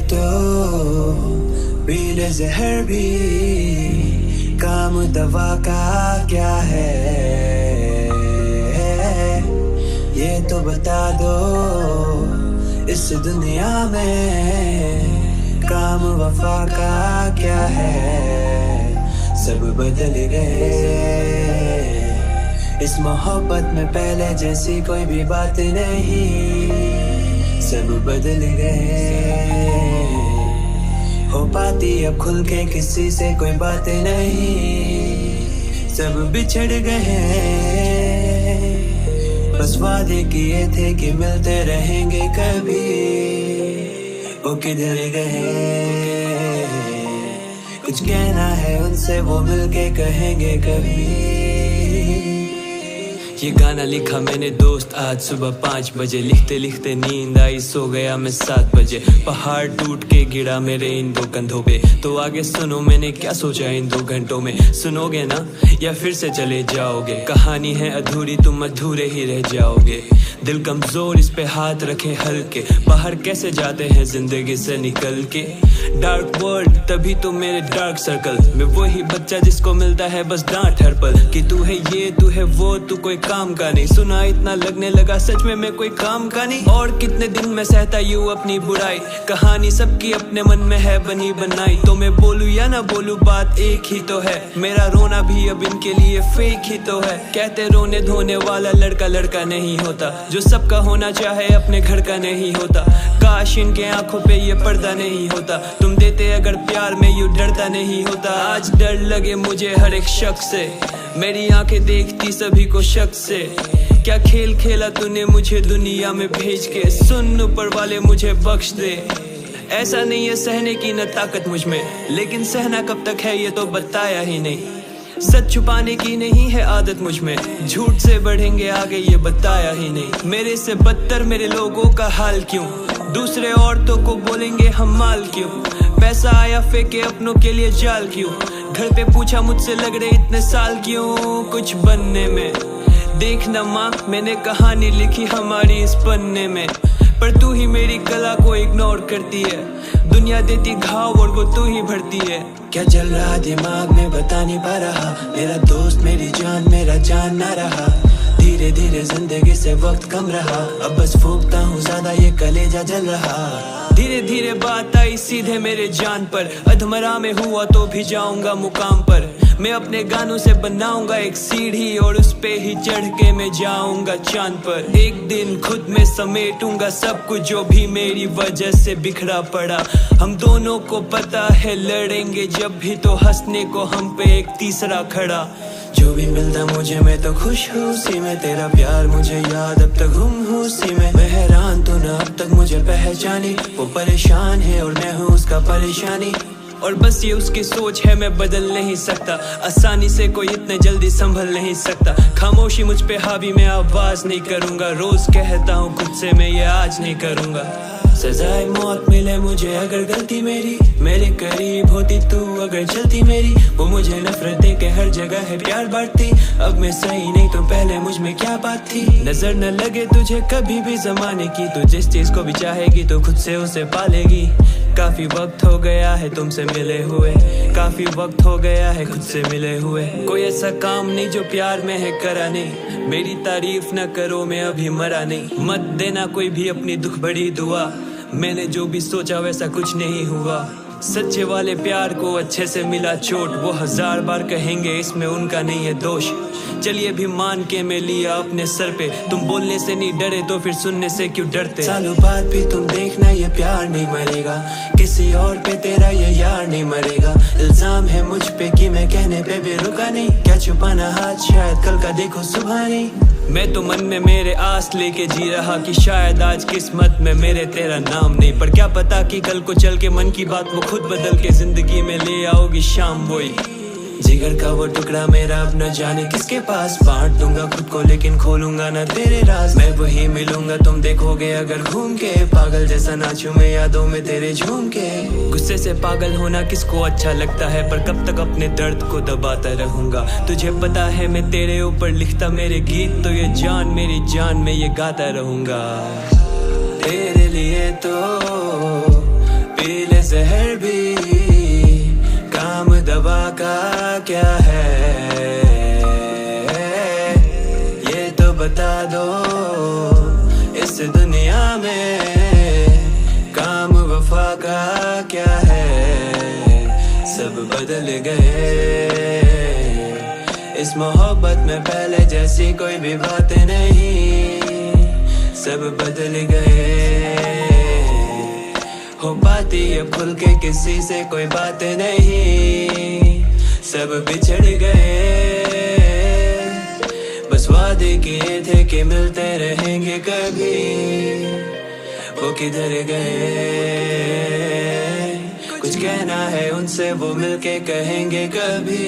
तो पीले जहर भी काम दवा का क्या है, ये तो बता दो इस दुनिया में काम वफा का क्या है। सब बदल गए इस मोहब्बत में, पहले जैसी कोई भी बात नहीं। सब बदल गए, हो पाती अब खुल के किसी से कोई बात नहीं। सब बिछड़ गए, बस वादे किए थे कि मिलते रहेंगे कभी, वो किधर गए। कुछ कहना है उनसे, वो मिलके कहेंगे कभी। ये गाना लिखा मैंने दोस्त आज सुबह 5 बजे, लिखते लिखते नींद आई, सो गया मैं 7 बजे। पहाड़ टूट के गिरा मेरे इन 2 कंधों पे, तो आगे सुनो मैंने क्या सोचा इन 2 घंटों में। सुनोगे ना या फिर से चले जाओगे, कहानी है अधूरी, तुम अधूरे ही रह जाओगे। दिल कमजोर, इस पे हाथ रखे हल्के, बाहर कैसे जाते हैं जिंदगी से निकल के। डार्क वर्ल्ड तभी तो मेरे डार्क सर्कल में, वही बच्चा जिसको मिलता है बस डांट हर पल कि तू है ये तू है वो, तू कोई काम का नहीं। सुना इतना लगने लगा सच में मैं कोई काम का नहीं। और कितने दिन मैं सहता यूं अपनी बुराई, कहानी सबकी अपने मन में है बनी बनाई। तो मैं बोलूं या ना बोलूं बात एक ही तो है, मेरा रोना भी अब इनके लिए फेक ही तो है। कहते रोने धोने वाला लड़का लड़का नहीं होता, जो सबका होना चाहे अपने घर का नहीं होता। काश इनके आंखों पे ये पर्दा नहीं होता, तुम देते अगर प्यार में यूं डरता नहीं होता। आज डर लगे मुझे हर एक शख्स से, मेरी आंखें देखती सभी को शक से। क्या खेल खेला तूने मुझे दुनिया में भेज के, सुन ऊपर वाले मुझे बख्श दे। ऐसा नहीं है सहने की न ताकत मुझ में, लेकिन सहना कब तक है ये तो बताया ही नहीं। सच छुपाने की नहीं है आदत मुझ में, झूठ से बढ़ेंगे आगे ये बताया ही नहीं। मेरे से बदतर मेरे लोगों का हाल क्यों, दूसरे औरतों को बोलेंगे हम माल क्यों। पैसा आया फेंके अपनों के लिए जाल क्यों, घर पे पूछा मुझसे लग रहे इतने साल क्यों कुछ बनने में। देखना माँ मैंने कहानी लिखी हमारी इस पन्ने में, पर तू ही मेरी कला को इग्नोर करती है। दुनिया देती घाव और वो तू ही भरती है। क्या चल रहा दिमाग में बता नहीं पा रहा, मेरा दोस्त मेरी जान मेरा जान ना रहा। धीरे धीरे जिंदगी से वक्त कम रहा, अब बस फूकता हूँ ज्यादा ये कलेजा जल रहा। धीरे धीरे बात आई सीधे मेरे जान पर, अधमरा में हुआ तो भी जाऊंगा मुकाम पर। मैं अपने गानों से बनाऊंगा एक सीढ़ी, और उस पे ही चढ़ के मैं जाऊंगा चांद पर। एक दिन खुद में समेटूंगा सब कुछ जो भी मेरी वजह से बिखरा पड़ा। हम दोनों को पता है लड़ेंगे जब भी, तो हंसने को हम पे एक तीसरा खड़ा। जो भी मिलता मुझे मैं तो खुश हूँ उसी में, तेरा प्यार मुझे याद अब तक गुम हूँ उसी में। मैं हैरान तू ना अब तक मुझे पहचानी, वो परेशान है और मैं हूँ उसका परेशानी। और बस ये उसकी सोच है मैं बदल नहीं सकता, आसानी से कोई इतने जल्दी संभल नहीं सकता। खामोशी मुझ पे हावी, मैं आवाज नहीं करूंगा, रोज कहता हूँ खुद से मैं ये आज नहीं करूंगा। सजाए मौत मिले मुझे अगर गलती मेरी, मेरे करीब होती तू अगर चलती मेरी। वो मुझे नफरत दे के हर जगह है प्यार बांटती, अब मैं सही नहीं तो पहले मुझ में क्या बात थी। नजर न लगे तुझे कभी भी जमाने की, तू जिस चीज को भी चाहेगी तो खुद से उसे पालेगी। काफी वक्त हो गया है तुमसे मिले हुए, काफी वक्त हो गया है खुद से मिले हुए। कोई ऐसा काम नहीं जो प्यार में है करा नहीं, मेरी तारीफ न करो मैं अभी मरा नहीं। मत देना कोई भी अपनी दुख बड़ी दुआ, मैंने जो भी सोचा वैसा कुछ नहीं हुआ। सच्चे वाले प्यार को अच्छे से मिला चोट, वो 1000 बार कहेंगे इसमें उनका नहीं है दोष। चलिए भी मान के मैं लिया अपने सर पे, तुम बोलने से नहीं डरे तो फिर सुनने से क्यों डरते। सालों बाद भी तुम देखना ये प्यार नहीं मरेगा, किसी और पे तेरा ये यार नहीं मरेगा। इल्जाम है मुझ पे कि मैं कहने पे भी रुका नहीं, क्या छुपाना हाथ शायद कल का देखो सुबह नहीं। मैं तो मन में मेरे आस लेके जी रहा कि शायद आज किस्मत में मेरे तेरा नाम नहीं, पर क्या पता कि कल को चल के मन की बात वो खुद बदल के जिंदगी में ले आओगी शाम वही। जिगर का वो टुकड़ा मेरा अब न जाने किसके पास, बांट दूंगा खुद को लेकिन खोलूंगा ना तेरे राज। मैं वही मिलूंगा तुम देखोगे अगर घूम के, पागल जैसा नाचूं मैं यादों में तेरे झूम के। गुस्से से पागल होना किसको अच्छा लगता है, पर कब तक अपने दर्द को दबाता रहूंगा। तुझे पता है मैं तेरे ऊपर लिखता मेरे गीत, तो ये जान मेरी जान में ये गाता रहूंगा। तेरे लिए तो जहर भी काम दवा का क्या है, ये तो बता दो इस दुनिया में काम वफा का क्या है। सब बदल गए इस मोहब्बत में, पहले जैसी कोई भी बात नहीं। सब बदल गए, हो पाती अब खुल के किसी से कोई बात नहीं। सब बिछड़ गए, बस वादे किए थे कि मिलते रहेंगे कभी, वो किधर गए। कुछ कहना है उनसे, वो मिलके कहेंगे कभी।